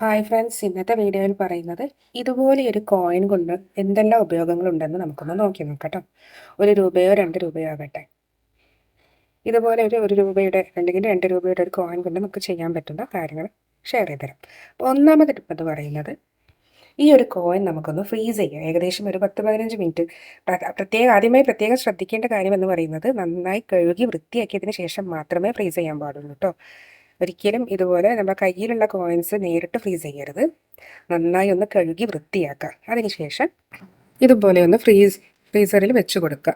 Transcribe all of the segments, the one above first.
Hi friends, ഇന്നത്തെ വീഡിയോയിൽ പറയുന്നത് ഇതുപോലെ ഒരു കോയിൻ കൊണ്ട് എന്തെല്ലാം ഉപയോഗങ്ങളുണ്ടെന്ന് നമുക്കൊന്ന് നോക്കി നോക്കാം കേട്ടോ. 1 രൂപയോ 2 രൂപയോ ആകട്ടെ. ഇതുപോലെ ഒരു രൂപയുടെ അല്ലെങ്കിൽ 2 രൂപയുടെ ഒരു കോയിൻ കൊണ്ട് നമുക്ക് ചെയ്യാൻ പറ്റുന്ന കാര്യങ്ങൾ ഷെയർ ചെയ്ത് തരാം. അപ്പോൾ ഒന്നാമത്തെ ടിപ്പ് എന്ന് പറയുന്നത് ഈ ഒരു കോയിൻ നമുക്കൊന്ന് ഫ്രീസ് ചെയ്യാം. ഏകദേശം ഒരു 10-15 മിനിറ്റ്. ആദ്യമായി ശ്രദ്ധിക്കേണ്ട കാര്യം എന്ന് പറയുന്നത് നന്നായി കഴുകി വൃത്തിയാക്കിയതിന് ശേഷം മാത്രമേ ഫ്രീസ് ചെയ്യാൻ പാടുള്ളൂ കേട്ടോ. ഒരിക്കലും ഇതുപോലെ നമ്മുടെ കയ്യിലുള്ള കോയിൻസ് നേരിട്ട് ഫ്രീസ് ചെയ്യരുത്. നന്നായി ഒന്ന് കഴുകി വൃത്തിയാക്കുക. അതിനുശേഷം ഇതുപോലെ ഒന്ന് ഫ്രീസറിൽ വെച്ച് കൊടുക്കുക.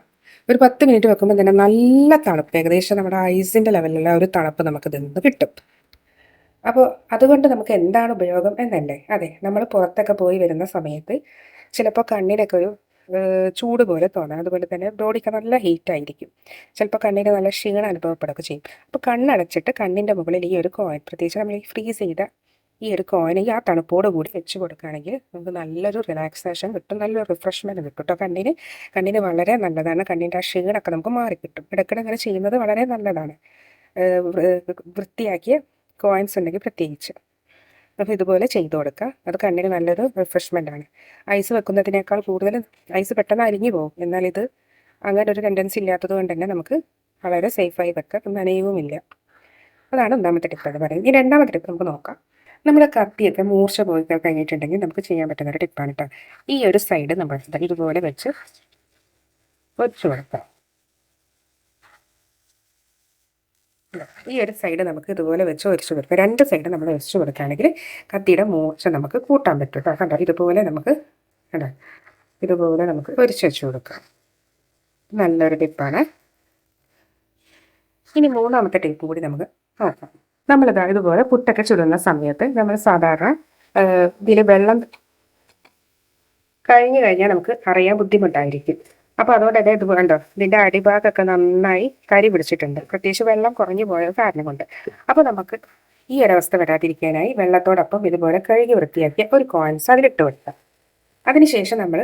ഒരു 10 മിനിറ്റ് വെക്കുമ്പോൾ തന്നെ നല്ല തണുപ്പ്, ഏകദേശം നമ്മുടെ ഐസിൻ്റെ ലെവലിലുള്ള ഒരു തണുപ്പ് നമുക്ക് ഇതിൽ നിന്ന് കിട്ടും. അപ്പോൾ അതുകൊണ്ട് നമുക്ക് എന്താണ് ഉപയോഗം എന്നല്ലേ? അതെ, നമ്മൾ പുറത്തൊക്കെ പോയി വരുന്ന സമയത്ത് ചിലപ്പോൾ കണ്ണിനൊക്കെ ഒരു ചൂട് പോലെ തോന്നാം. അതുപോലെ തന്നെ ബോഡിക്ക് നല്ല ഹീറ്റ് ആയിരിക്കും. ചിലപ്പോൾ കണ്ണിന് നല്ല ക്ഷീണം അനുഭവപ്പെടുകയൊക്കെ ചെയ്യും. അപ്പോൾ കണ്ണടച്ചിട്ട് കണ്ണിൻ്റെ മുകളിൽ ഈ ഒരു കോയിൻ, പ്രത്യേകിച്ച് നമ്മൾ ഈ ഫ്രീസ് ചെയ്ത ഈ ഒരു കോയിൻ ആ തണുപ്പോട് കൂടി വെച്ച് കൊടുക്കുകയാണെങ്കിൽ നമുക്ക് നല്ലൊരു റിലാക്സേഷൻ കിട്ടും, നല്ലൊരു റിഫ്രഷ്മെൻറ്റ് കിട്ടും കേട്ടോ. കണ്ണിന് വളരെ നല്ലതാണ്. കണ്ണിൻ്റെ ആ ക്ഷീണമൊക്കെ നമുക്ക് മാറിക്കിട്ടും. ഇടയ്ക്കിടെ അങ്ങനെ ചെയ്യുന്നത് വളരെ നല്ലതാണ്. വൃത്തിയാക്കിയ കോയിൻസ് ഉണ്ടെങ്കിൽ പ്രത്യേകിച്ച് അപ്പോൾ ഇതുപോലെ ചെയ്തു കൊടുക്കുക. അത് കണ്ണിന് നല്ലൊരു റിഫ്രഷ്മെൻ്റ് ആണ്. ഐസ് വെക്കുന്നതിനേക്കാൾ കൂടുതൽ ഐസ് പെട്ടെന്ന് അലിഞ്ഞു പോകും. എന്നാൽ ഇത് അങ്ങനെ ഒരു ടെൻഡൻസി ഇല്ലാത്തത് കൊണ്ട് തന്നെ നമുക്ക് വളരെ സേഫായി വെക്കാം, നനയുമില്ല. അതാണ് ഒന്നാമത്തെ ടിപ്പ് എന്ന് പറയുന്നത്. ഈ രണ്ടാമത്തെ ടിപ്പ് നമുക്ക് നോക്കാം. നമ്മുടെ കത്തിയൊക്കെ മൂർച്ച പോയി കഴിഞ്ഞിട്ടുണ്ടെങ്കിൽ നമുക്ക് ചെയ്യാൻ പറ്റുന്ന ഒരു ടിപ്പാണ് കേട്ടോ. ഈ ഒരു സൈഡ് നമ്മൾ ഇതുപോലെ വെച്ച് കൊടുക്കാം. ഈ ഒരു സൈഡ് നമുക്ക് ഇതുപോലെ വെച്ച് ഒരിച്ചു കൊടുക്കാം. 2 സൈഡ് നമ്മൾ ഒരിച്ചു കൊടുക്കുകയാണെങ്കിൽ കത്തിയുടെ മൂർച്ച നമുക്ക് കൂട്ടാൻ പറ്റും കേട്ടോ. കണ്ടോ, ഇതുപോലെ നമുക്ക് ഒരിച്ചു വെച്ച് കൊടുക്കാം. നല്ലൊരു ടിപ്പാണ്. ഇനി മൂന്നാമത്തെ ടിപ്പ് കൂടി നമുക്ക് നോക്കാം. ഇതുപോലെ പുട്ടൊക്കെ ചുടുന്ന സമയത്ത് നമ്മൾ സാധാരണ ഇതിൽ വെള്ളം കഴിഞ്ഞാൽ നമുക്ക് അറിയാൻ ബുദ്ധിമുട്ടായിരിക്കും. അപ്പോൾ അതുകൊണ്ട് തന്നെ ഇത് കണ്ടോ, ഇതിൻ്റെ അടിഭാഗമൊക്കെ നന്നായി കരി പിടിച്ചിട്ടുണ്ട്, പ്രത്യേകിച്ച് വെള്ളം കുറഞ്ഞു പോയ കാരണം കൊണ്ട്. അപ്പോൾ നമുക്ക് ഈ ഒരവസ്ഥ വരാതിരിക്കാനായി വെള്ളത്തോടൊപ്പം ഇതുപോലെ കഴുകി വൃത്തിയാക്കിയ ഒരു കോയിൻസ് അതിലിട്ട് വെക്കാം. അതിനുശേഷം നമ്മൾ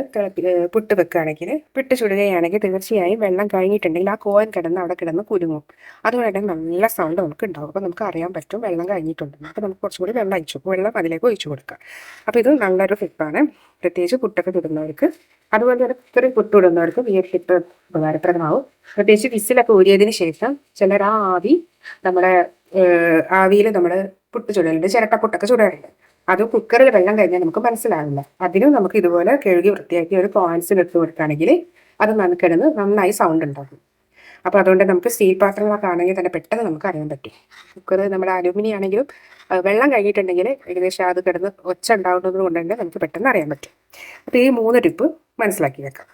പുട്ട് വെക്കുകയാണെങ്കിൽ, പുട്ട് ചുടുകയാണെങ്കിൽ തീർച്ചയായും വെള്ളം കഴിഞ്ഞിട്ടുണ്ടെങ്കിൽ ആ കോയിൻ അവിടെ കിടന്ന് കുലുങ്ങും. അതുകൊണ്ട് തന്നെ നല്ല സൗണ്ട് നമുക്ക് ഉണ്ടാവും. അപ്പോൾ നമുക്ക് അറിയാൻ പറ്റും വെള്ളം കഴിഞ്ഞിട്ടുണ്ടെന്ന്. അപ്പോൾ നമുക്ക് കുറച്ചുകൂടി വെള്ളം അതിലേക്ക് ഒഴിച്ചു കൊടുക്കാം. അപ്പോൾ ഇത് നല്ലൊരു ടിപ്പാണ്, പ്രത്യേകിച്ച് പുട്ടൊക്കെ ചുടുന്നവർക്ക്. അതുപോലെ തന്നെ ഇത്രയും പുട്ട് ഇടുന്നവർക്ക് ഈ ടിപ്പ് ഉപകാരപ്രദമാവും. പ്രത്യേകിച്ച് വിസിലൊക്കെ ഊരിയതിന് ശേഷം ചിലർ ആ നമ്മുടെ ആവിയിൽ നമ്മൾ പുട്ട് ചുടലുണ്ട്, ചിരട്ടപ്പുട്ടൊക്കെ ചുടാറുണ്ട്. അത് കുക്കറിൽ വെള്ളം കഴിഞ്ഞാൽ നമുക്ക് മനസ്സിലാവില്ല. അതിനും നമുക്ക് ഇതുപോലെ കഴുകി വൃത്തിയാക്കി ഒരു കോയിൻസിൽ ഇട്ട് കൊടുക്കുകയാണെങ്കിൽ അത് കിടന്ന് നന്നായി സൗണ്ട് ഉണ്ടാകും. അപ്പോൾ അതുകൊണ്ട് നമുക്ക് സ്റ്റീൽ പാത്രങ്ങളൊക്കെ ആണെങ്കിൽ തന്നെ പെട്ടെന്ന് നമുക്ക് അറിയാൻ പറ്റും. കുക്കർ നമ്മുടെ അലുമിനിയം ആണെങ്കിലും വെള്ളം കഴിഞ്ഞിട്ടുണ്ടെങ്കിൽ ഏകദേശം അത് കിടന്ന് ഒച്ച ഉണ്ടാകുന്നത് കൊണ്ട് തന്നെ നമുക്ക് പെട്ടെന്ന് അറിയാൻ പറ്റും. അപ്പോൾ ഈ 3 ടിപ്പ് മനസ്സിലാക്കി വെക്കാം.